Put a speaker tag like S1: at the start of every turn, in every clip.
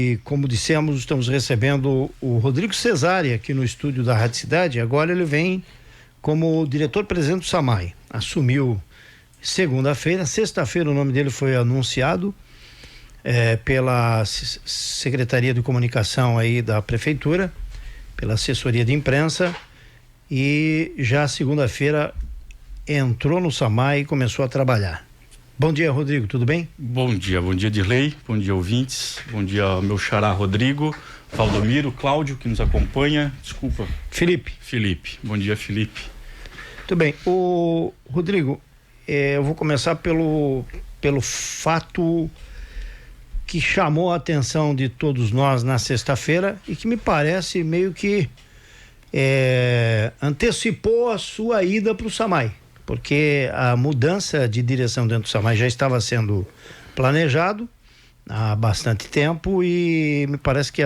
S1: E como dissemos, estamos recebendo o Rodrigo Cesária aqui no estúdio da Rádio Cidade. Agora ele vem como diretor-presidente do SAMAI. Assumiu segunda-feira, sexta-feira o nome dele foi anunciado pela Secretaria de Comunicação aí da Prefeitura, pela assessoria de imprensa, e já segunda-feira entrou no SAMAI e começou a trabalhar. Bom dia, Rodrigo, tudo bem?
S2: Bom dia Dirley, bom dia ouvintes, bom dia ao meu xará Rodrigo, Valdomiro, Cláudio que nos acompanha,
S1: Felipe,
S2: bom dia Felipe.
S1: Tudo bem, o Rodrigo, eu vou começar pelo fato que chamou a atenção de todos nós na sexta-feira e que me parece meio que antecipou a sua ida para o SAMAI. Porque a mudança de direção dentro do SAMAI já estava sendo planejado há bastante tempo e me parece que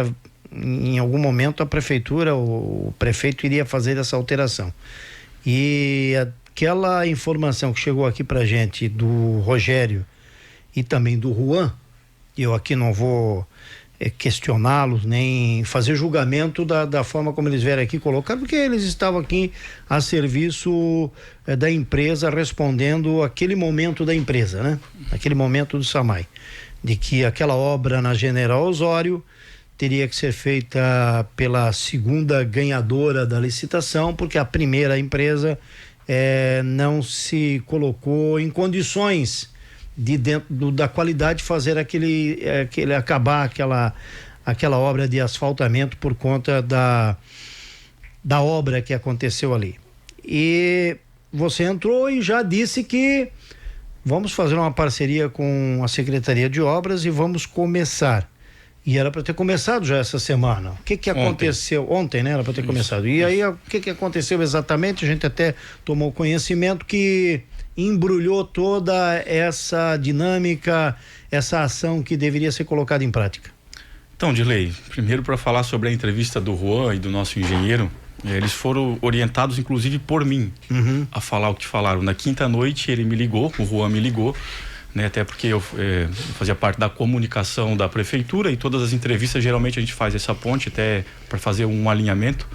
S1: em algum momento a prefeitura, o prefeito iria fazer essa alteração. E aquela informação que chegou aqui pra gente do Rogério e também do Juan, eu aqui não vou questioná-los, nem fazer julgamento da forma como eles vieram aqui colocar, porque eles estavam aqui a serviço da empresa, respondendo aquele momento da empresa, né? Aquele momento do SAMAI, de que aquela obra na General Osório teria que ser feita pela segunda ganhadora da licitação, porque a primeira empresa não se colocou em condições de dentro da qualidade de fazer acabar aquela obra de asfaltamento por conta da obra que aconteceu ali. E você entrou e já disse que vamos fazer uma parceria com a Secretaria de Obras e vamos começar. E era para ter começado já essa semana. O que aconteceu? Ontem, né? Era para ter começado. E aí, o que aconteceu exatamente? A gente até tomou conhecimento que embrulhou toda essa dinâmica, essa ação que deveria ser colocada em prática.
S2: Então, Dirley, primeiro para falar sobre a entrevista do Juan e do nosso engenheiro, eles foram orientados inclusive por mim a falar o que falaram. Na quinta noite ele me ligou, o Juan me ligou, né? Até porque eu fazia parte da comunicação da prefeitura e todas as entrevistas geralmente a gente faz essa ponte até para fazer um alinhamento.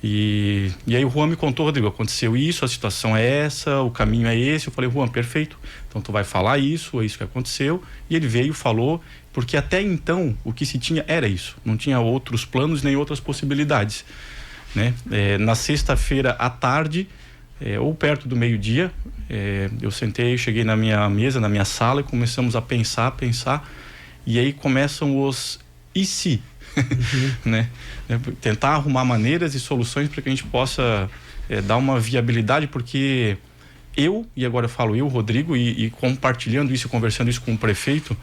S2: E aí o Juan me contou: Rodrigo, aconteceu isso, a situação é essa, o caminho é esse. Eu falei: Juan, perfeito, então tu vai falar isso, é isso que aconteceu. E ele veio, falou, porque até então o que se tinha era isso, não tinha outros planos nem outras possibilidades, né? Na sexta-feira à tarde, ou perto do meio-dia, eu cheguei na minha mesa, na minha sala, e começamos a pensar, e aí começam os e se, né? Tentar arrumar maneiras e soluções para que a gente possa dar uma viabilidade, porque e agora eu falo eu, Rodrigo, e compartilhando isso, conversando isso com o prefeito,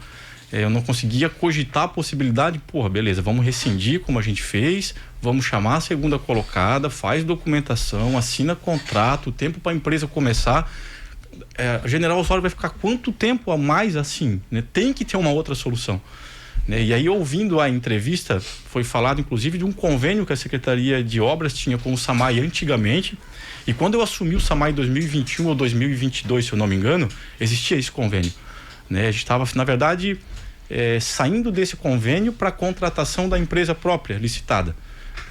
S2: eu não conseguia cogitar a possibilidade. Beleza, vamos rescindir como a gente fez, vamos chamar a segunda colocada, faz documentação, assina contrato, tempo para a empresa começar. A General Osório vai ficar quanto tempo a mais assim, né? Tem que ter uma outra solução, né? E aí, ouvindo a entrevista, foi falado inclusive de um convênio que a Secretaria de Obras tinha com o SAMAI antigamente, e quando eu assumi o SAMAI em 2021 ou 2022, se eu não me engano, existia esse convênio, né? A gente estava, na verdade, saindo desse convênio para a contratação da empresa própria, licitada,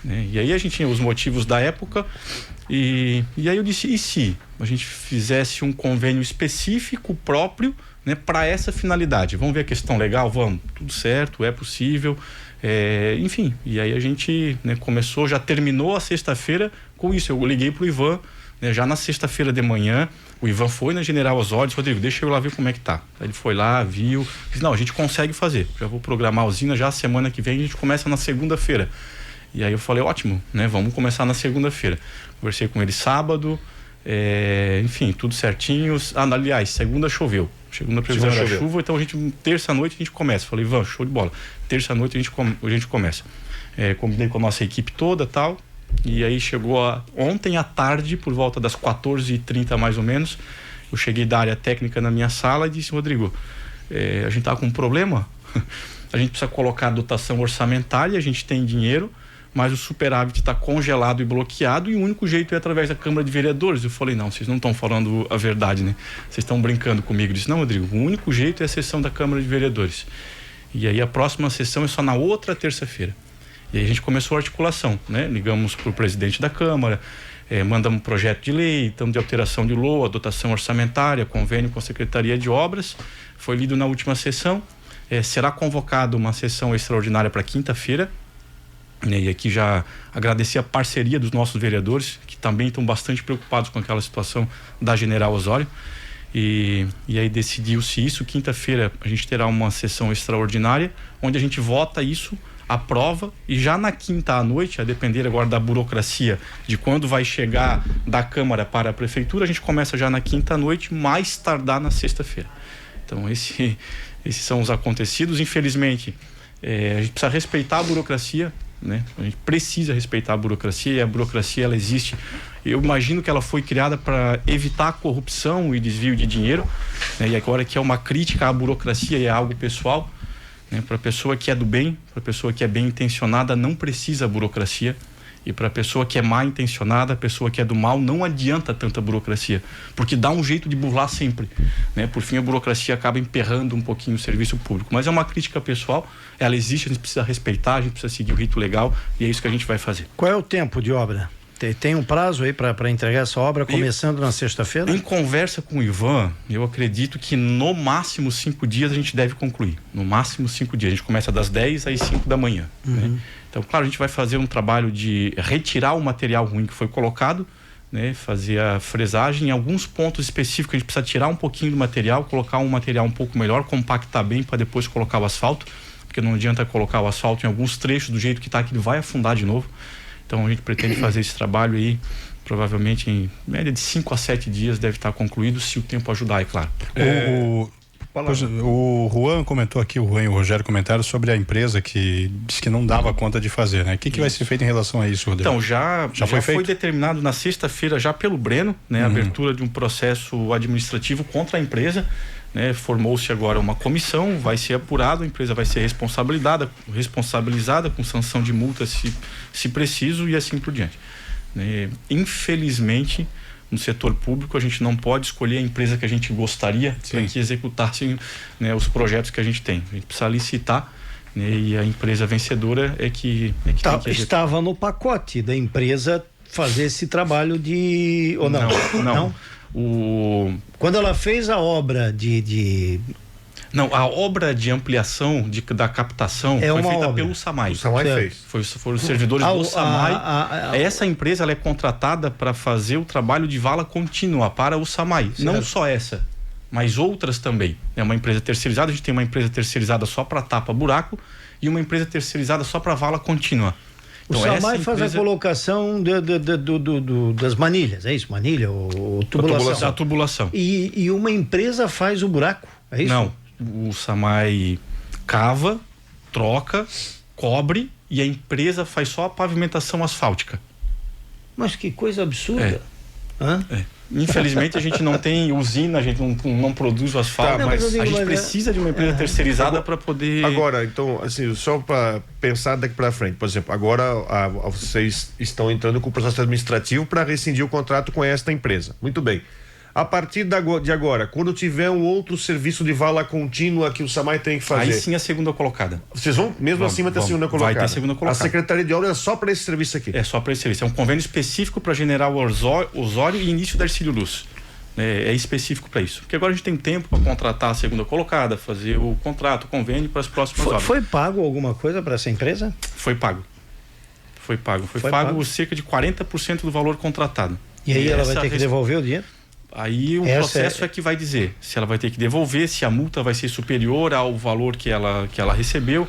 S2: né? E aí a gente tinha os motivos da época, e aí eu disse: e se a gente fizesse um convênio específico próprio, né, para essa finalidade? Vamos ver a questão legal? Vamos, tudo certo, é possível, enfim. E aí a gente, né, já terminou a sexta-feira com isso. Eu liguei pro Ivan, né, já na sexta-feira de manhã. O Ivan foi na General Osório, disse: Rodrigo, deixa eu lá ver como é que tá. Aí ele foi lá, viu, disse: não, a gente consegue fazer, já vou programar a usina, já semana que vem a gente começa na segunda-feira. E aí eu falei: ótimo, né, vamos começar na segunda-feira. Conversei com ele sábado, enfim, tudo certinho. Aliás, segunda choveu. Segunda previsão era chuva, então terça-noite a gente começa. Falei: Ivan, show de bola, terça-noite a gente começa. Combinei com a nossa equipe toda, tal. E aí chegou ontem à tarde, por volta das 14h30 mais ou menos, eu cheguei da área técnica na minha sala e disse: Rodrigo, a gente tá com um problema, a gente precisa colocar a dotação orçamentária, a gente tem dinheiro, mas o superávit está congelado e bloqueado, e o único jeito é através da Câmara de Vereadores. Eu falei: não, vocês não estão falando a verdade, né? Vocês estão brincando comigo. Eu disse: não, Rodrigo, o único jeito é a sessão da Câmara de Vereadores. E aí a próxima sessão é só na outra terça-feira. E aí a gente começou a articulação, né? Ligamos para o presidente da Câmara, mandamos um projeto de lei, então de alteração de LOA, dotação orçamentária, convênio com a Secretaria de Obras. Foi lido na última sessão. Será convocada uma sessão extraordinária para quinta-feira. E aqui já agradecer a parceria dos nossos vereadores, que também estão bastante preocupados com aquela situação da General Osório. E aí decidiu-se isso. Quinta-feira a gente terá uma sessão extraordinária, onde a gente vota isso, aprova, e já na quinta à noite, a depender agora da burocracia de quando vai chegar da Câmara para a Prefeitura, a gente começa já na quinta à noite, mais tardar na sexta-feira. Então esses são os acontecidos. Infelizmente, a gente precisa respeitar a burocracia, né? A gente precisa respeitar a burocracia, e a burocracia ela existe. Eu imagino que ela foi criada para evitar a corrupção e desvio de dinheiro, né? E agora que é uma crítica à burocracia e é algo pessoal, né? Para a pessoa que é do bem, para a pessoa que é bem intencionada, não precisa burocracia. E para a pessoa que é mal intencionada, a pessoa que é do mal, não adianta tanta burocracia, porque dá um jeito de burlar sempre, né? Por fim, a burocracia acaba emperrando um pouquinho o serviço público. Mas é uma crítica pessoal, ela existe, a gente precisa respeitar, a gente precisa seguir o rito legal, e é isso que a gente vai fazer.
S1: Qual é o tempo de obra? Tem um prazo aí para entregar essa obra, começando na sexta-feira?
S2: Em conversa com o Ivan, eu acredito que no máximo 5 dias a gente deve concluir. No máximo 5 dias. A gente começa das 10 às 5 da manhã. Né? Então, claro, a gente vai fazer um trabalho de retirar o material ruim que foi colocado, né? Fazer a fresagem. Em alguns pontos específicos a gente precisa tirar um pouquinho do material, colocar um material um pouco melhor, compactar bem para depois colocar o asfalto, porque não adianta colocar o asfalto em alguns trechos do jeito que está, que ele vai afundar de novo. Então a gente pretende fazer esse trabalho aí, provavelmente em média de 5 a 7 dias deve estar concluído, se o tempo ajudar, é claro.
S3: O Juan comentou aqui, o Juan e o Rogério comentaram sobre a empresa que disse que não dava conta de fazer, né? O que vai ser feito em relação a isso, Rodrigo?
S2: Então, já foi determinado na sexta-feira, já pelo Breno, né? A abertura de um processo administrativo contra a empresa, né? Formou-se agora uma comissão, vai ser apurado, a empresa vai ser responsabilizada com sanção de multa se preciso, e assim por diante, né? Infelizmente, no setor público a gente não pode escolher a empresa que a gente gostaria para que executasse, né, os projetos que a gente tem. A gente precisa licitar, né, e a empresa vencedora é que tem que
S1: estava no pacote da empresa fazer esse trabalho de... ou não?
S2: Não.
S1: Quando ela fez a obra
S2: Não, a obra de ampliação da captação foi feita obra pelo SAMAI.
S4: O SAMAI fez.
S2: Foram os servidores do SAMAI. Essa empresa ela é contratada para fazer o trabalho de vala contínua para o SAMAI. Certo. Não só essa, mas outras também. É uma empresa terceirizada, a gente tem uma empresa terceirizada só para tapa-buraco e uma empresa terceirizada só para vala contínua.
S1: Então, o SAMAI faz a colocação das manilhas, é isso? Manilha ou tubulação?
S2: A tubulação.
S1: E uma empresa faz o buraco, é isso?
S2: Não. O SAMAI cava, troca, cobre, e a empresa faz só a pavimentação asfáltica.
S1: Mas que coisa absurda.
S2: Infelizmente a gente não tem usina, a gente não produz o asfalto, mas a gente precisa de uma empresa terceirizada para poder...
S4: Agora, então, assim, só para pensar daqui para frente, por exemplo, agora vocês estão entrando com o processo administrativo para rescindir o contrato com esta empresa. Muito bem. A partir de agora, quando tiver um outro serviço de vala contínua que o SAMAI tem que fazer...
S2: Aí sim a segunda colocada.
S4: Vocês vão mesmo assim vai ter a segunda colocada?
S2: Vai ter a segunda colocada.
S4: A Secretaria de Obras é só para esse serviço aqui?
S2: É só para esse serviço. É um convênio específico para General Osório e início da Hercílio Luz. É específico para isso. Porque agora a gente tem tempo para contratar a segunda colocada, fazer o contrato, o convênio para as próximas obras.
S1: Foi pago alguma coisa para essa empresa?
S2: Foi pago. Foi pago cerca de 40% do valor contratado.
S1: E aí ela vai ter que devolver o dinheiro?
S2: Aí o processo é que vai dizer se ela vai ter que devolver, se a multa vai ser superior ao valor que ela recebeu,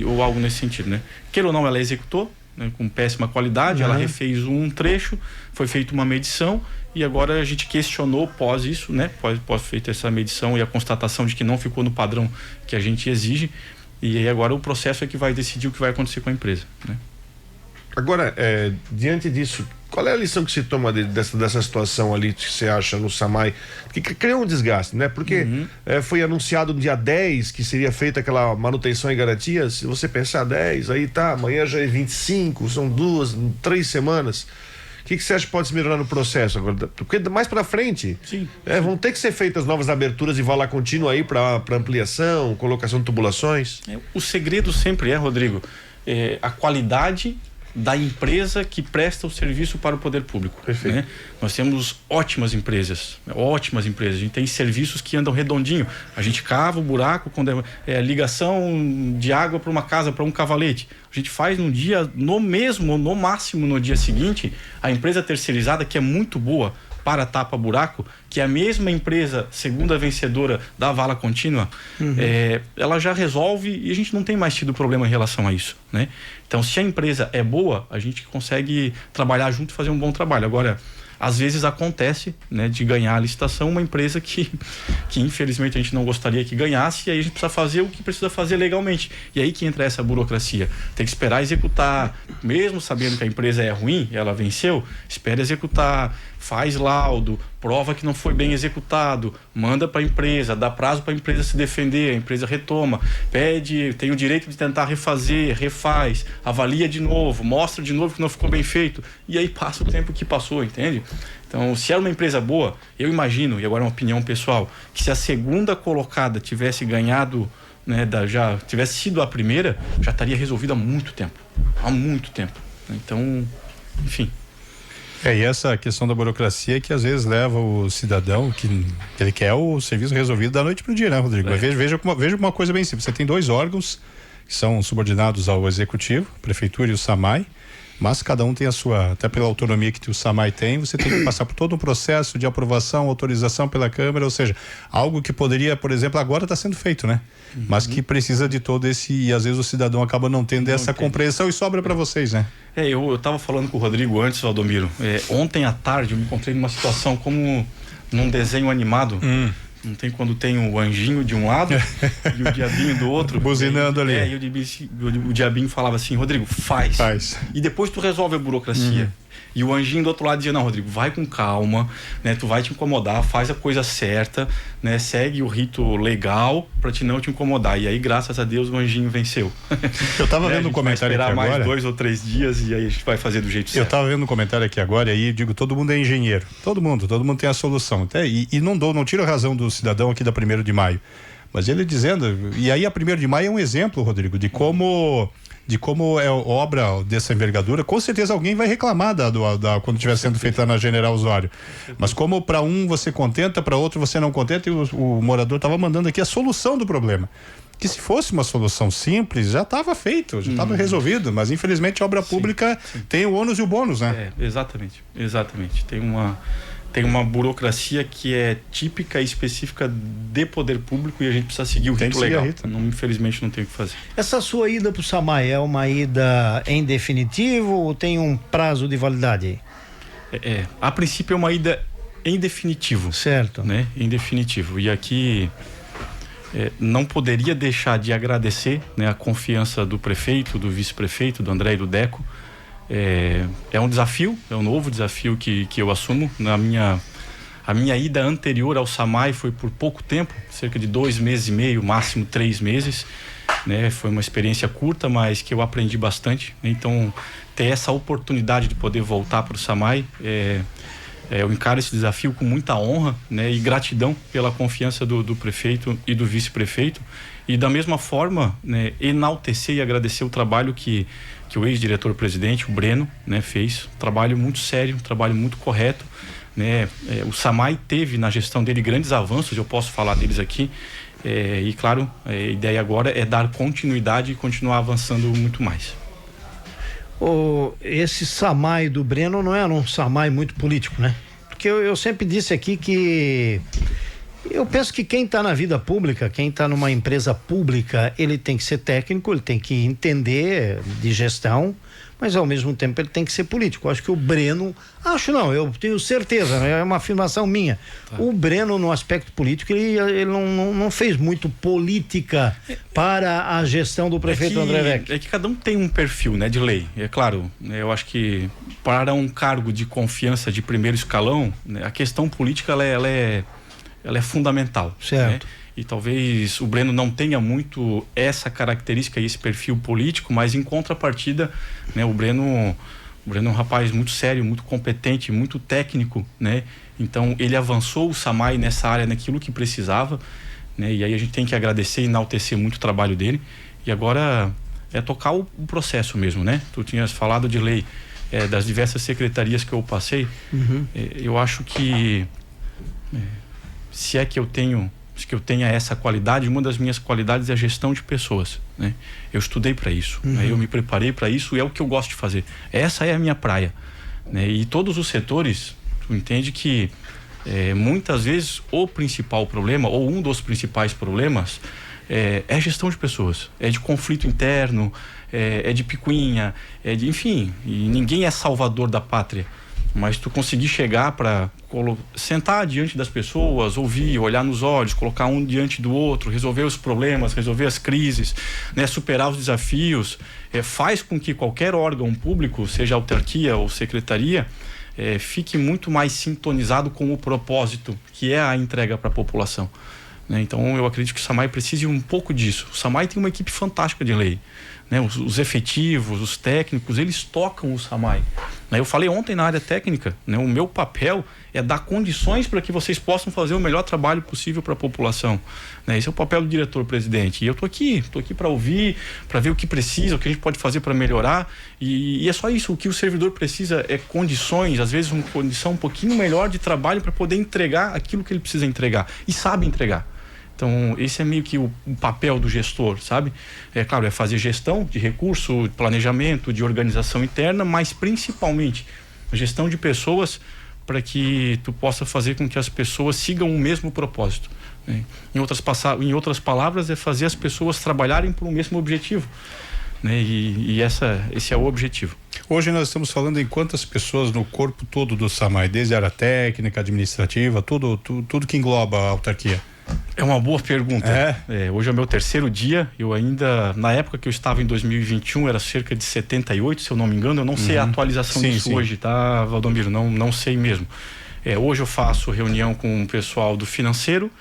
S2: ou algo nesse sentido, né? Queira ou não, ela executou, né, com péssima qualidade, ela refez um trecho, foi feita uma medição, e agora a gente questionou pós isso, né? Pós feita essa medição e a constatação de que não ficou no padrão que a gente exige, e aí agora o processo é que vai decidir o que vai acontecer com a empresa, né?
S4: Agora, diante disso, qual é a lição que se toma dessa situação ali que você acha no SAMAI? Que criou um desgaste, né? Porque foi anunciado no dia 10 que seria feita aquela manutenção e garantia. Se você pensar 10, aí tá, amanhã já é 25, são 3 semanas. O que você acha que pode se melhorar no processo agora? Porque mais para frente, vão ter que ser feitas novas aberturas de vala contínua aí para ampliação, colocação de tubulações?
S2: O segredo sempre Rodrigo, a qualidade da empresa que presta o serviço para o poder público.
S4: Perfeito.
S2: Né? Nós temos ótimas empresas. A gente tem serviços que andam redondinho. A gente cava o buraco quando é ligação de água para uma casa, para um cavalete. A gente faz no dia, no máximo no dia seguinte, a empresa terceirizada, que é muito boa para tapa-buraco, que é a mesma empresa, segunda vencedora da vala contínua, ela já resolve e a gente não tem mais tido problema em relação a isso, né? Então, se a empresa é boa, a gente consegue trabalhar junto e fazer um bom trabalho. Agora, às vezes acontece, né, de ganhar a licitação uma empresa que infelizmente a gente não gostaria que ganhasse, e aí a gente precisa fazer o que precisa fazer legalmente. E aí que entra essa burocracia. Tem que esperar executar, mesmo sabendo que a empresa é ruim, ela venceu, espera executar, faz laudo, prova que não foi bem executado, manda para a empresa, dá prazo para a empresa se defender, a empresa retoma, tem o direito de tentar refazer, refaz, avalia de novo, mostra de novo que não ficou bem feito, e aí passa o tempo que passou, entende? Então, se era uma empresa boa, eu imagino, e agora é uma opinião pessoal, que se a segunda colocada tivesse ganhado, né, já tivesse sido a primeira, já estaria resolvido há muito tempo. Então, enfim.
S3: E essa questão da burocracia que às vezes leva o cidadão que ele quer o serviço resolvido da noite para o dia, né, Rodrigo? Mas veja uma coisa bem simples. Você tem dois órgãos que são subordinados ao executivo, a prefeitura e o SAMAI, mas cada um tem a sua, até pela autonomia que o SAMAI tem, você tem que passar por todo um processo de aprovação, autorização pela Câmara, ou seja, algo que poderia, por exemplo, agora está sendo feito, né? Mas que precisa de todo esse, e às vezes o cidadão acaba não tendo essa compreensão e sobra para vocês, né?
S2: Eu estava falando com o Rodrigo antes, Valdomiro, ontem à tarde eu me encontrei numa situação como num desenho animado. Não tem quando tem o anjinho de um lado e o diabinho do outro.
S3: Buzinando ali.
S2: E o diabinho falava assim, Rodrigo, faz. E depois tu resolve a burocracia. E o anjinho do outro lado dizia, não, Rodrigo, vai com calma, né? Tu vai te incomodar, faz a coisa certa, né? Segue o rito legal pra não te incomodar. E aí, graças a Deus, o anjinho venceu.
S3: Eu tava vendo um comentário aqui agora.
S2: Vai esperar mais 2 ou 3 dias e aí a gente vai fazer do jeito certo.
S3: Eu tava vendo um comentário aqui agora e aí digo, todo mundo é engenheiro. Todo mundo tem a solução. Até, e não tiro a razão do cidadão aqui da 1º de maio. Mas ele dizendo, e aí a 1º de maio é um exemplo, Rodrigo, de como é obra dessa envergadura. Com certeza alguém vai reclamar quando estiver sendo feita na General Osório. Mas como para um você contenta, para outro você não contenta, e o morador estava mandando aqui a solução do problema. Que se fosse uma solução simples, já estava feito, já estava resolvido, mas infelizmente a obra pública tem o ônus e o bônus, né?
S2: Exatamente. Tem uma burocracia que é típica e específica de poder público e a gente precisa seguir o rito legal. Infelizmente não tem o que fazer.
S1: Essa sua ida para o SAMAI é uma ida em definitivo ou tem um prazo de validade?
S2: A princípio é uma ida em definitivo.
S1: Certo.
S2: Né? Em definitivo. E aqui não poderia deixar de agradecer, né, a confiança do prefeito, do vice-prefeito, do André e do Deco. É um desafio, é um novo desafio que eu assumo. A minha ida anterior ao SAMAI foi por pouco tempo, cerca de 2 meses e meio, máximo 3 meses, né? Foi uma experiência curta, mas que eu aprendi bastante. Então, ter essa oportunidade de poder voltar para o SAMAI, eu encaro esse desafio com muita honra, né? E gratidão pela confiança do prefeito e do vice-prefeito. E da mesma forma, né, enaltecer e agradecer o trabalho que o ex-diretor-presidente, o Breno, né, fez. Um trabalho muito sério, um trabalho muito correto, né? O SAMAI teve na gestão dele grandes avanços, eu posso falar deles aqui. E claro, a ideia agora é dar continuidade e continuar avançando muito mais.
S1: Esse SAMAI do Breno não era um SAMAI muito político, né? Porque eu sempre disse aqui que eu penso que quem está na vida pública, quem está numa empresa pública, ele tem que ser técnico, ele tem que entender de gestão, mas ao mesmo tempo ele tem que ser político. Acho que o Breno, eu tenho certeza, é uma afirmação minha. Tá. O Breno, no aspecto político, ele não fez muito política para a gestão do prefeito André Weck.
S2: É que cada um tem um perfil, né, de lei. É claro, eu acho que para um cargo de confiança de primeiro escalão, né, a questão política ela é fundamental.
S1: Certo.
S2: Né? E talvez o Breno não tenha muito essa característica e esse perfil político, mas em contrapartida, né, o Breno O Breno é um rapaz muito sério, muito competente, muito técnico, né? Então ele avançou o SAMAI nessa área, naquilo que precisava, né? E aí a gente tem que agradecer e enaltecer muito o trabalho dele. E agora é tocar o processo mesmo, né? Tu tinhas falado de lei, das diversas secretarias que eu passei. Eu acho que se eu tenha essa qualidade, uma das minhas qualidades é a gestão de pessoas, né? Eu estudei para isso, né? Eu me preparei para isso, é o que eu gosto de fazer. Essa é a minha praia, né? E todos os setores, tu entende que muitas vezes o principal problema, ou um dos principais problemas, é a gestão de pessoas, é de conflito interno, é de picuinha, enfim, e ninguém é salvador da pátria. Mas tu conseguir chegar para sentar diante das pessoas, ouvir, olhar nos olhos, colocar um diante do outro, resolver os problemas, resolver as crises, né, superar os desafios, faz com que qualquer órgão público, seja autarquia ou secretaria, fique muito mais sintonizado com o propósito, que é a entrega para a população, né? Então eu acredito que o SAMAI precise um pouco disso. O SAMAI tem uma equipe fantástica de lei, né? Os efetivos, os técnicos, eles tocam o SAMAI, né? Eu falei ontem na área técnica, né? O meu papel é dar condições para que vocês possam fazer o melhor trabalho possível para a população, né? Esse é o papel do diretor-presidente. E eu tô aqui para ouvir, para ver o que precisa, o que a gente pode fazer para melhorar. E é só isso. O que o servidor precisa é condições, às vezes uma condição um pouquinho melhor de trabalho para poder entregar aquilo que ele precisa entregar e sabe entregar. Então, esse é meio que o papel do gestor, sabe? Claro, é fazer gestão de recurso, de planejamento, de organização interna, mas principalmente a gestão de pessoas, para que tu possa fazer com que as pessoas sigam o mesmo propósito, né? Em outras palavras, é fazer as pessoas trabalharem por um mesmo objetivo, né? E esse é o objetivo.
S3: Hoje nós estamos falando em quantas pessoas no corpo todo do SAMAI, desde a área técnica, administrativa, tudo que engloba a autarquia?
S2: É uma boa pergunta. Hoje é o meu 3º dia. Eu ainda, na época que eu estava em 2021, era cerca de 78, se eu não me engano. Eu não sei a atualização disso hoje, tá, Valdomiro? Não sei mesmo. Hoje eu faço reunião com o pessoal do financeiro,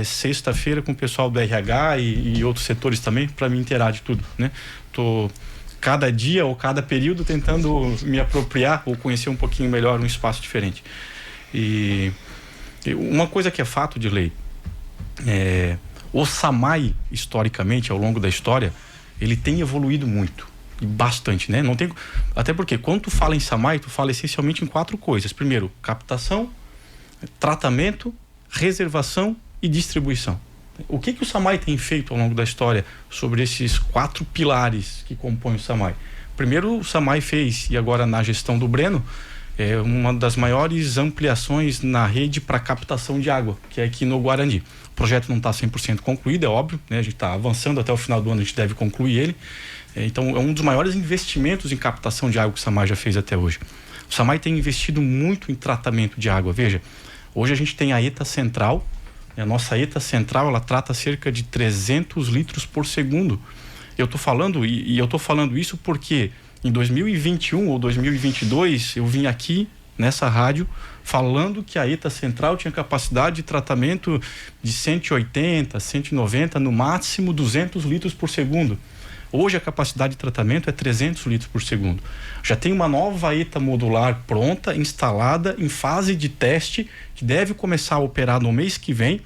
S2: sexta-feira com o pessoal do RH e outros setores também, para me inteirar de tudo, né? Tô cada dia ou cada período tentando me apropriar ou conhecer um pouquinho melhor um espaço diferente. E uma coisa que é fato de lei, o SAMAI, historicamente, ao longo da história, ele tem evoluído muito, e bastante, né? Não tem, até porque quando tu fala em SAMAI, tu fala essencialmente em 4 coisas. Primeiro, captação, tratamento, reservação e distribuição. O que o SAMAI tem feito ao longo da história sobre esses 4 pilares que compõem o SAMAI? Primeiro, o SAMAI fez, e agora na gestão do Breno, uma das maiores ampliações na rede para captação de água, que é aqui no Guarani. O projeto não está 100% concluído, é óbvio, né? A gente está avançando, até o final do ano a gente deve concluir ele. Então é um dos maiores investimentos em captação de água que o SAMAI já fez até hoje. O SAMAI tem investido muito em tratamento de água. Veja, hoje a gente tem a ETA Central, a nossa ETA Central, ela trata cerca de 300 litros por segundo. Eu estou falando, e eu estou falando isso porque em 2021 ou 2022 eu vim aqui nessa rádio falando que a ETA Central tinha capacidade de tratamento de 180, 190, no máximo 200 litros por segundo. Hoje a capacidade de tratamento é 300 litros por segundo. Já tem uma nova ETA modular pronta, instalada, em fase de teste, que deve começar a operar no mês que vem,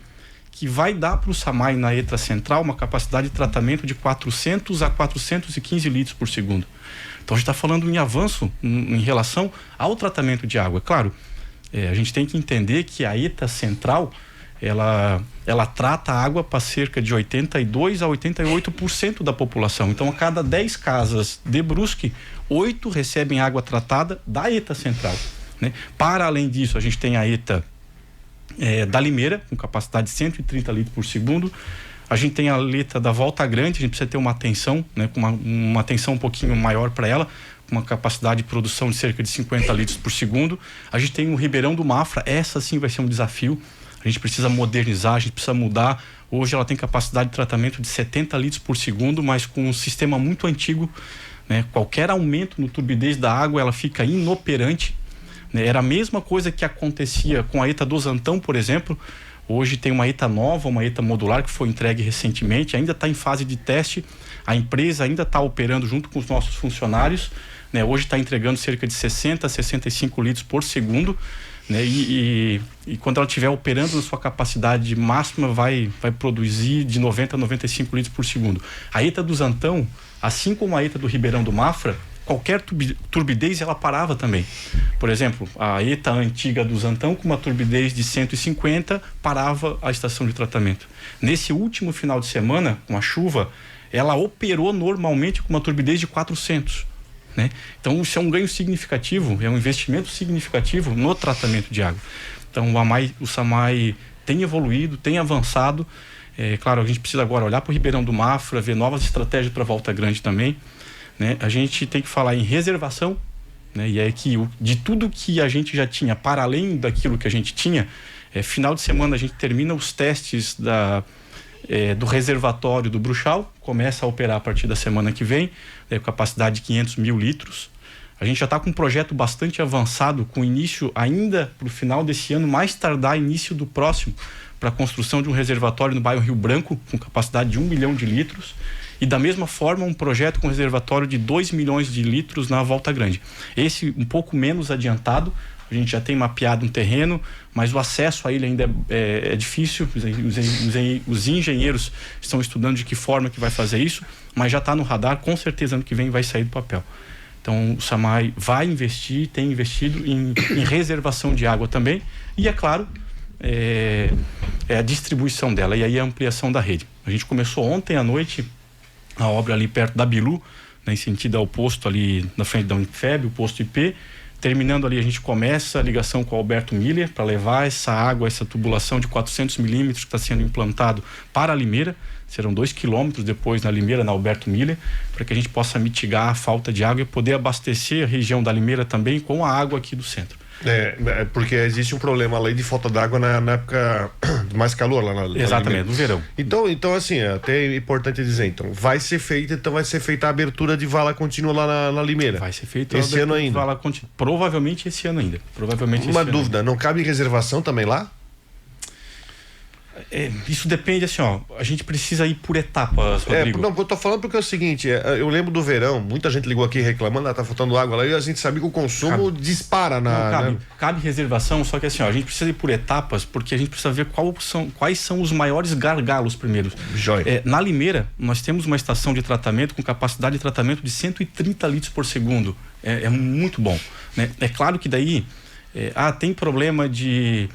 S2: que vai dar para o SAMAI na ETA Central uma capacidade de tratamento de 400 a 415 litros por segundo. Então a gente está falando em avanço em relação ao tratamento de água. Claro, a gente tem que entender que a ETA Central, ela trata a água para cerca de 82 a 88% da população. Então, a cada 10 casas de Brusque, 8 recebem água tratada da ETA Central, né? Para além disso, a gente tem a ETA da Limeira, com capacidade de 130 litros por segundo. A gente tem a ETA da Volta Grande, a gente precisa ter uma atenção, né, com uma atenção um pouquinho maior para ela, com uma capacidade de produção de cerca de 50 litros por segundo. A gente tem o Ribeirão do Mafra, essa sim vai ser um desafio. A gente precisa modernizar, a gente precisa mudar. Hoje ela tem capacidade de tratamento de 70 litros por segundo, mas com um sistema muito antigo, né? Qualquer aumento no turbidez da água, ela fica inoperante, né? Era a mesma coisa que acontecia com a ETA do Zantão, por exemplo. Hoje tem uma ETA nova, uma ETA modular que foi entregue recentemente, ainda está em fase de teste. A empresa ainda está operando junto com os nossos funcionários, né? Hoje está entregando cerca de 60 a 65 litros por segundo, né? E quando ela estiver operando na sua capacidade máxima, vai produzir de 90 a 95 litros por segundo. A ETA do Zantão, assim como a ETA do Ribeirão do Mafra, qualquer turbidez ela parava também. Por exemplo, a ETA antiga do Zantão, com uma turbidez de 150, parava a estação de tratamento. Nesse último final de semana, com a chuva, ela operou normalmente com uma turbidez de 400. Né? Então, isso é um ganho significativo, é um investimento significativo no tratamento de água. Então, o SAMAI tem evoluído, tem avançado. Claro, a gente precisa agora olhar para o Ribeirão do Mafra, ver novas estratégias para Volta Grande também. Né? A gente tem que falar em reservação, né? E é que de tudo que a gente já tinha, para além daquilo que a gente tinha, final de semana a gente termina os testes do reservatório do Bruchal, começa a operar a partir da semana que vem, com capacidade de 500 mil litros. A gente já está com um projeto bastante avançado, com início ainda para o final desse ano, mais tardar início do próximo, para a construção de um reservatório no bairro Rio Branco, com capacidade de 1 milhão de litros. E da mesma forma um projeto com reservatório de 2 milhões de litros na Volta Grande. Esse um pouco menos adiantado, a gente já tem mapeado um terreno, mas o acesso a ele ainda é difícil. Os engenheiros estão estudando de que forma que vai fazer isso, mas já está no radar, com certeza ano que vem vai sair do papel. Então o SAMAI vai investir, tem investido em reservação de água também, e é claro, a distribuição dela, e aí a ampliação da rede. A gente começou ontem à noite a obra ali perto da Bilu, né, em sentido ao posto ali na frente da Unifeb, o posto IP. Terminando ali, a gente começa a ligação com o Alberto Miller para levar essa água, essa tubulação de 400 milímetros que está sendo implantado para a Limeira. Serão 2 quilômetros depois na Limeira, na Alberto Miller, para que a gente possa mitigar a falta de água e poder abastecer a região da Limeira também com a água aqui do centro.
S4: Porque existe um problema além de falta d'água na época de mais calor lá na
S2: Exatamente, no verão.
S4: Então assim, até é importante dizer, então vai ser feita a abertura de vala contínua lá na Limeira.
S2: Vai ser feita
S4: esse ano ainda.
S2: Vala contínua. Provavelmente esse ano ainda.
S4: Uma dúvida, não cabe reservação também lá?
S2: Isso depende, assim, a gente precisa ir por etapas, Rodrigo.
S4: Não, eu tô falando porque é o seguinte, eu lembro do verão, muita gente ligou aqui reclamando, tá faltando água lá, e a gente sabia que o consumo dispara
S2: cabe reservação, só que assim, a gente precisa ir por etapas, porque a gente precisa ver quais são os maiores gargalos primeiro. Na Limeira, nós temos uma estação de tratamento com capacidade de tratamento de 130 litros por segundo. É muito bom, né? É claro que daí tem problema de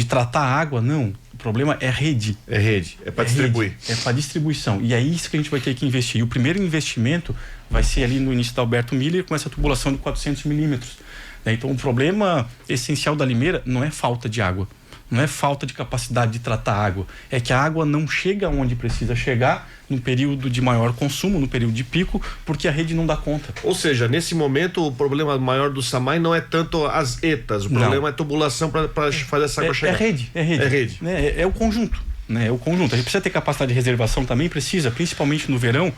S2: tratar a água? Não. O problema é rede.
S4: É para distribuir.
S2: É para distribuição. E é isso que a gente vai ter que investir. E o primeiro investimento vai ser ali no início da Alberto Miller com essa tubulação de 400 milímetros. Então, o problema essencial da Limeira não é falta de água. Não é falta de capacidade de tratar a água. É que a água não chega onde precisa chegar no período de maior consumo, no período de pico, porque a rede não dá conta.
S4: Ou seja, nesse momento o problema maior do SAMAI não é tanto as ETAs, o problema é a tubulação para fazer essa água chegar.
S2: É rede. É o conjunto. Né? É o conjunto. A gente precisa ter capacidade de reservação também, precisa, principalmente no verão,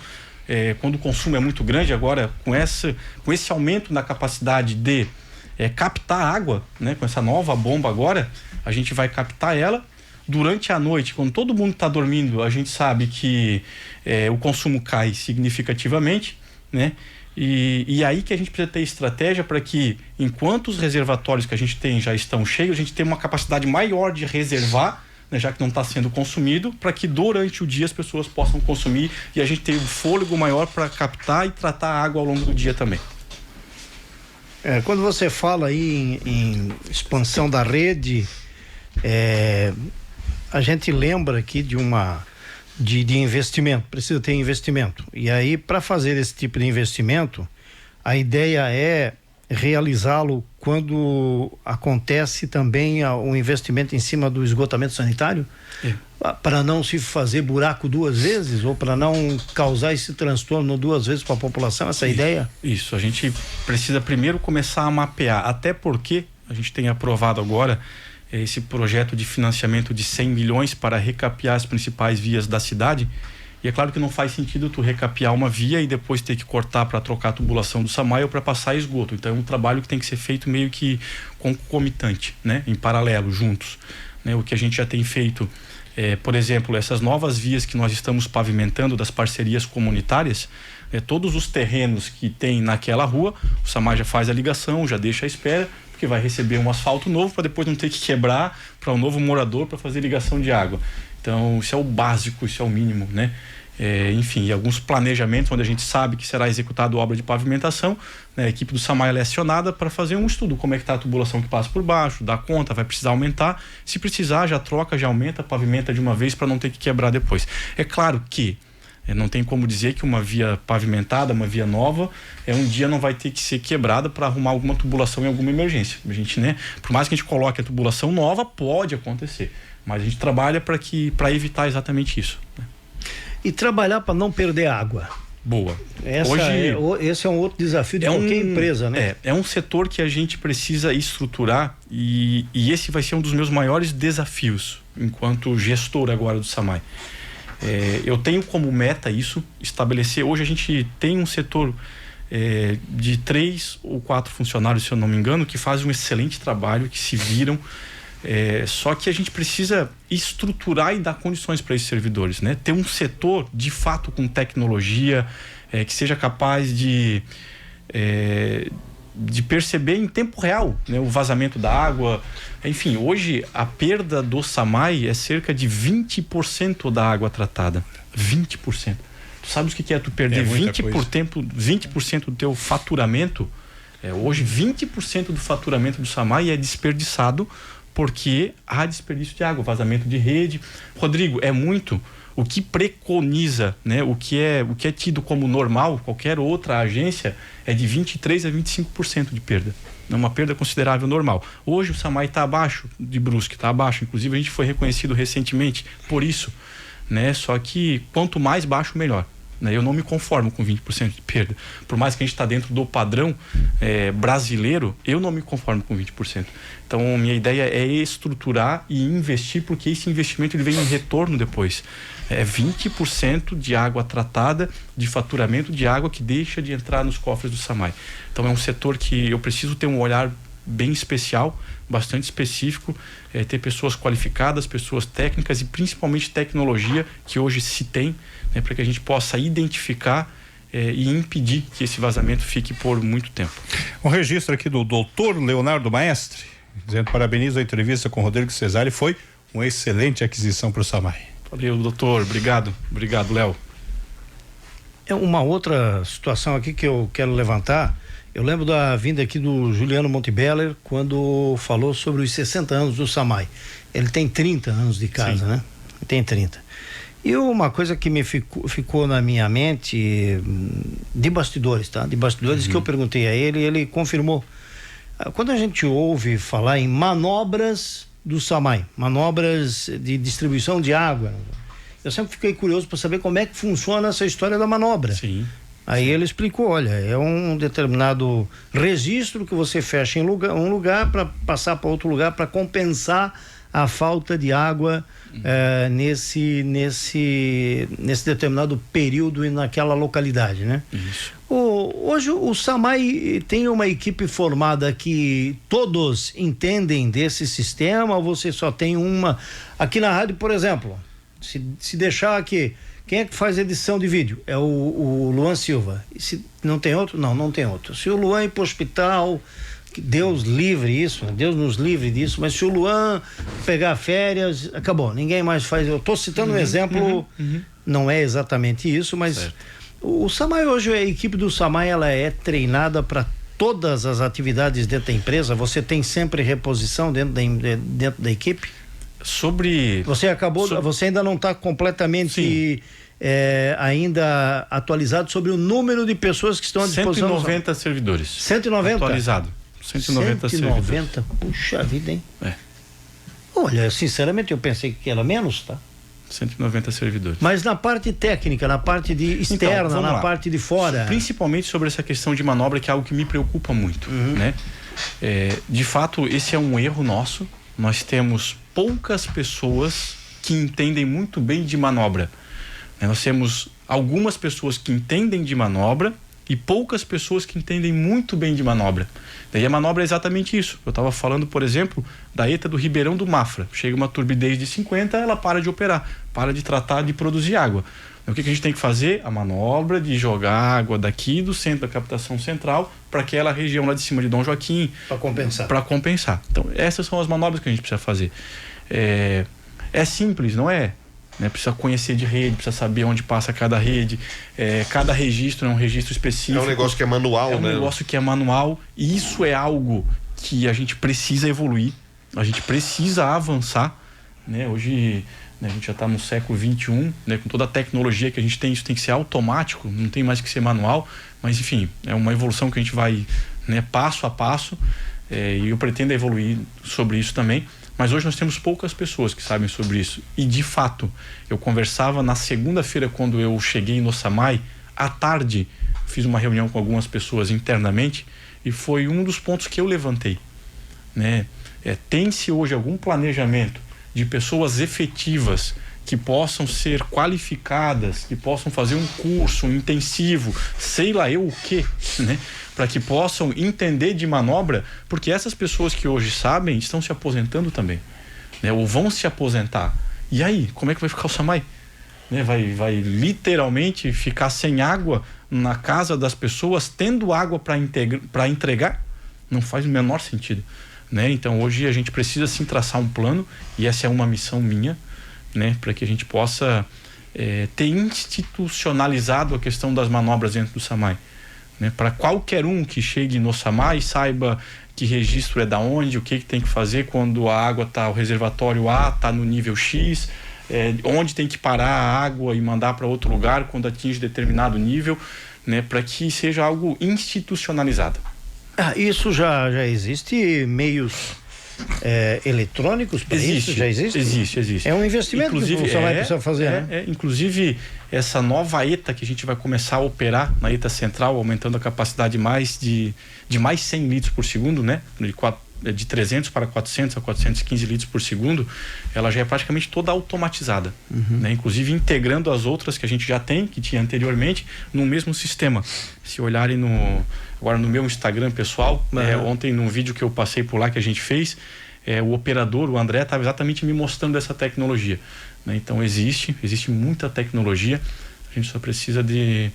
S2: quando o consumo é muito grande. Agora, com esse aumento na capacidade de captar água, né? Com essa nova bomba agora, a gente vai captar ela. Durante a noite, quando todo mundo está dormindo, a gente sabe que o consumo cai significativamente, né? E aí que a gente precisa ter estratégia para que, enquanto os reservatórios que a gente tem já estão cheios, a gente tenha uma capacidade maior de reservar, né, já que não está sendo consumido, para que durante o dia as pessoas possam consumir e a gente tenha um fôlego maior para captar e tratar a água ao longo do dia também.
S1: Quando você fala aí em expansão da rede, a gente lembra aqui de investimento, precisa ter investimento. E aí, para fazer esse tipo de investimento, a ideia é realizá-lo quando acontece também o investimento em cima do esgotamento sanitário, para não se fazer buraco 2 vezes, ou para não causar esse transtorno 2 vezes para a população, essa ideia?
S2: Isso, a gente precisa primeiro começar a mapear, até porque a gente tem aprovado agora esse projeto de financiamento de 100 milhões para recapear as principais vias da cidade. E é claro que não faz sentido tu recapear uma via e depois ter que cortar para trocar a tubulação do SAMAI ou para passar esgoto. Então é um trabalho que tem que ser feito meio que concomitante, né? Em paralelo, juntos. né? O que a gente já tem feito, por exemplo, essas novas vias que nós estamos pavimentando das parcerias comunitárias, todos os terrenos que tem naquela rua, o SAMAI já faz a ligação, já deixa à espera, porque vai receber um asfalto novo para depois não ter que quebrar para um novo morador para fazer ligação de água. Então, isso é o básico, isso é o mínimo, né? Enfim, alguns planejamentos onde a gente sabe que será executada obra de pavimentação, né? A equipe do SAMAI é acionada para fazer um estudo, como é que está a tubulação que passa por baixo, dá conta, vai precisar aumentar, se precisar já troca, já aumenta, pavimenta de uma vez para não ter que quebrar depois. É claro que não tem como dizer que uma via pavimentada, uma via nova, um dia não vai ter que ser quebrada para arrumar alguma tubulação em alguma emergência. A gente, né, por mais que a gente coloque a tubulação nova, pode acontecer, mas a gente trabalha para evitar exatamente isso, né?
S1: E trabalhar para não perder água.
S2: Boa.
S1: Esse é um outro desafio de qualquer empresa, né?
S2: É um setor que a gente precisa estruturar e esse vai ser um dos meus maiores desafios enquanto gestor agora do SAMAI. Eu tenho como meta isso, estabelecer. Hoje a gente tem um setor de 3 ou 4 funcionários, se eu não me engano, que fazem um excelente trabalho, que se viram. Só que a gente precisa estruturar e dar condições para esses servidores, né? Ter um setor de fato com tecnologia, que seja capaz de perceber em tempo real, né, o vazamento da água. Enfim, hoje a perda do SAMAI é cerca de 20% da água tratada. 20%. Tu sabes o que é tu perder 20% do teu faturamento? Hoje 20% do faturamento do SAMAI é desperdiçado porque há desperdício de água, vazamento de rede. Rodrigo, é muito. O que preconiza, né, o que é tido como normal, qualquer outra agência, é de 23% a 25% de perda. É uma perda considerável normal. Hoje o SAMAI está abaixo de Brusque, está abaixo. Inclusive a gente foi reconhecido recentemente por isso, né? Só que quanto mais baixo, melhor. Eu não me conformo com 20% de perda. Por mais que a gente está dentro do padrão brasileiro, eu não me conformo com 20%. Então, minha ideia é estruturar e investir, porque esse investimento ele vem em retorno depois. 20% de água tratada, de faturamento de água que deixa de entrar nos cofres do SAMAI. Então, é um setor que eu preciso ter um olhar bem especial, bastante específico, ter pessoas qualificadas, pessoas técnicas e principalmente tecnologia que hoje se tem, né, para que a gente possa identificar e impedir que esse vazamento fique por muito tempo.
S3: Um registro aqui do doutor Leonardo Maestre, dizendo: parabenizo a entrevista com o Rodrigo Cesari, foi uma excelente aquisição para o SAMAI.
S2: Valeu, doutor, obrigado, Léo.
S1: Uma outra situação aqui que eu quero levantar. Eu lembro da vinda aqui do Juliano Montebeller, quando falou sobre os 60 anos do SAMAI. Ele tem 30 anos de casa, sim, né? Tem 30. E uma coisa que me ficou na minha mente, de bastidores, tá? De bastidores, que eu perguntei a ele, ele confirmou. Quando a gente ouve falar em manobras do SAMAI, manobras de distribuição de água, eu sempre fiquei curioso para saber como é que funciona essa história da manobra.
S2: Sim.
S1: Aí ele explicou: olha, é um determinado registro que você fecha em um lugar para passar para outro lugar para compensar a falta de água nesse determinado período e naquela localidade, né?
S2: Isso.
S1: Hoje o SAMAI tem uma equipe formada que todos entendem desse sistema, ou você só tem uma? Aqui na rádio, por exemplo, se deixar aqui, quem é que faz edição de vídeo? É o Luan Silva. E se não tem outro? Não tem outro. Se o Luan ir para o hospital, Deus livre isso, Deus nos livre disso, mas se o Luan pegar férias, acabou, ninguém mais faz. Eu estou citando um exemplo, não é exatamente isso, mas certo. O SAMAI hoje, a equipe do SAMAI, ela é treinada para todas as atividades dentro da empresa. Você tem sempre reposição dentro da equipe? Você ainda não está completamente ainda atualizado sobre o número de pessoas que estão à disposição.
S2: 190 servidores.
S1: 190?
S2: Atualizado. 190 servidores.
S1: Puxa vida, hein? Olha, sinceramente eu pensei que era menos, tá?
S2: 190 servidores.
S1: Mas na parte técnica, na parte externa, então, na parte de fora.
S2: Principalmente sobre essa questão de manobra, que é algo que me preocupa muito, né? De fato, esse é um erro nosso. Nós temos poucas pessoas que entendem muito bem de manobra. Nós temos algumas pessoas que entendem de manobra e poucas pessoas que entendem muito bem de manobra. Daí a manobra é exatamente isso. Eu estava falando, por exemplo, da ETA do Ribeirão do Mafra. Chega uma turbidez de 50, ela para de operar, para de tratar de produzir água. Então, o que a gente tem que fazer? A manobra de jogar água daqui do centro da captação central para aquela região lá de cima de Dom Joaquim. Para compensar. Então, essas são as manobras que a gente precisa fazer. É simples, não é? Precisa conhecer de rede, precisa saber onde passa cada rede. Cada registro é um registro específico.
S4: É um negócio que é manual, né?
S2: É um negócio que é manual. E isso é algo que a gente precisa evoluir. A gente precisa avançar. Hoje, a gente já está no século XXI, com toda a tecnologia que a gente tem, isso tem que ser automático, não tem mais que ser manual. Mas, enfim, é uma evolução que a gente vai passo a passo. E eu pretendo evoluir sobre isso também. Mas hoje nós temos poucas pessoas que sabem sobre isso. E, de fato, eu conversava na segunda-feira, quando eu cheguei no SAMAI, à tarde, fiz uma reunião com algumas pessoas internamente, e foi um dos pontos que eu levantei. Tem-se hoje algum planejamento de pessoas efetivas que possam ser qualificadas, que possam fazer um curso, um intensivo, sei lá eu o quê, para que possam entender de manobra, porque essas pessoas que hoje sabem estão se aposentando também, ou vão se aposentar. E aí, como é que vai ficar o SAMAI? Vai literalmente ficar sem água na casa das pessoas, tendo água para entregar? Não faz o menor sentido. Então hoje a gente precisa sim traçar um plano, e essa é uma missão minha, para que a gente possa ter institucionalizado a questão das manobras dentro do SAMAI. Para qualquer um que chegue no SAMAI saiba que registro é da onde, o que tem que fazer quando a água está, o reservatório A está no nível X, onde tem que parar a água e mandar para outro lugar quando atinge determinado nível, para que seja algo institucionalizado.
S1: Isso já existe meios eletrônicos para isso? Já existe?
S2: Existe.
S1: É um investimento que o SAMAI precisa fazer,
S2: inclusive, essa nova ETA que a gente vai começar a operar na ETA central, aumentando a capacidade de mais 100 litros por segundo, de 300 para 400 a 415 litros por segundo, ela já é praticamente toda automatizada, inclusive integrando as outras que a gente já tem, que tinha anteriormente, no mesmo sistema. Se olharem agora no meu Instagram pessoal, ontem num vídeo que eu passei por lá que a gente fez, o operador, o André, estava exatamente me mostrando essa tecnologia. Então existe muita tecnologia, a gente só precisa de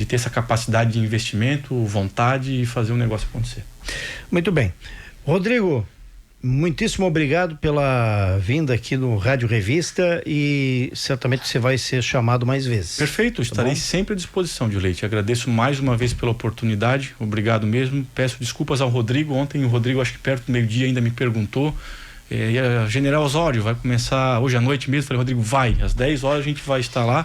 S2: ter essa capacidade de investimento, vontade e fazer o negócio acontecer.
S1: Muito bem. Rodrigo, muitíssimo obrigado pela vinda aqui no Rádio Revista, e certamente você vai ser chamado mais vezes.
S2: Perfeito, estarei sempre à disposição, Dileite. Agradeço mais uma vez pela oportunidade, obrigado mesmo. Peço desculpas ao Rodrigo. Ontem o Rodrigo, acho que perto do meio-dia, ainda me perguntou. E a General Osório vai começar hoje à noite mesmo. Falei, Rodrigo, vai, às 10 horas a gente vai estar lá.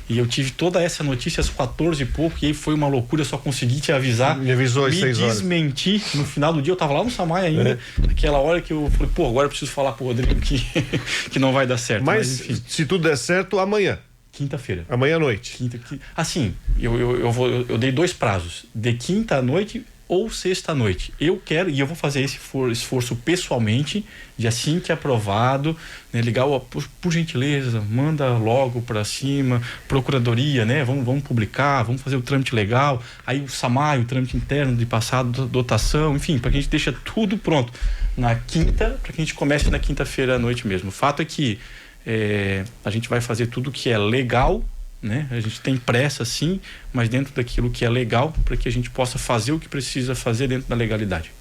S2: E eu tive toda essa notícia às 14 e pouco, e aí foi uma loucura, eu só consegui te avisar.
S4: Me avisou às 6 horas.
S2: Desmenti no final do dia, eu tava lá no SAMAI ainda, naquela hora que eu falei, agora eu preciso falar pro Rodrigo que não vai dar certo.
S4: Mas enfim, se tudo der certo, amanhã.
S2: Quinta-feira.
S4: Amanhã à noite.
S2: Assim, eu dei 2 prazos, de quinta à noite ou sexta à noite. Eu quero, e eu vou fazer esse esforço pessoalmente, de assim que aprovado, ligar, por gentileza, manda logo para cima, procuradoria, vamos publicar, vamos fazer o trâmite legal, aí o SAMAI, o trâmite interno de passado, dotação, enfim, para que a gente deixe tudo pronto na quinta, para que a gente comece na quinta-feira à noite mesmo. O fato é que a gente vai fazer tudo que é legal, a gente tem pressa sim, mas dentro daquilo que é legal, para que a gente possa fazer o que precisa fazer dentro da legalidade.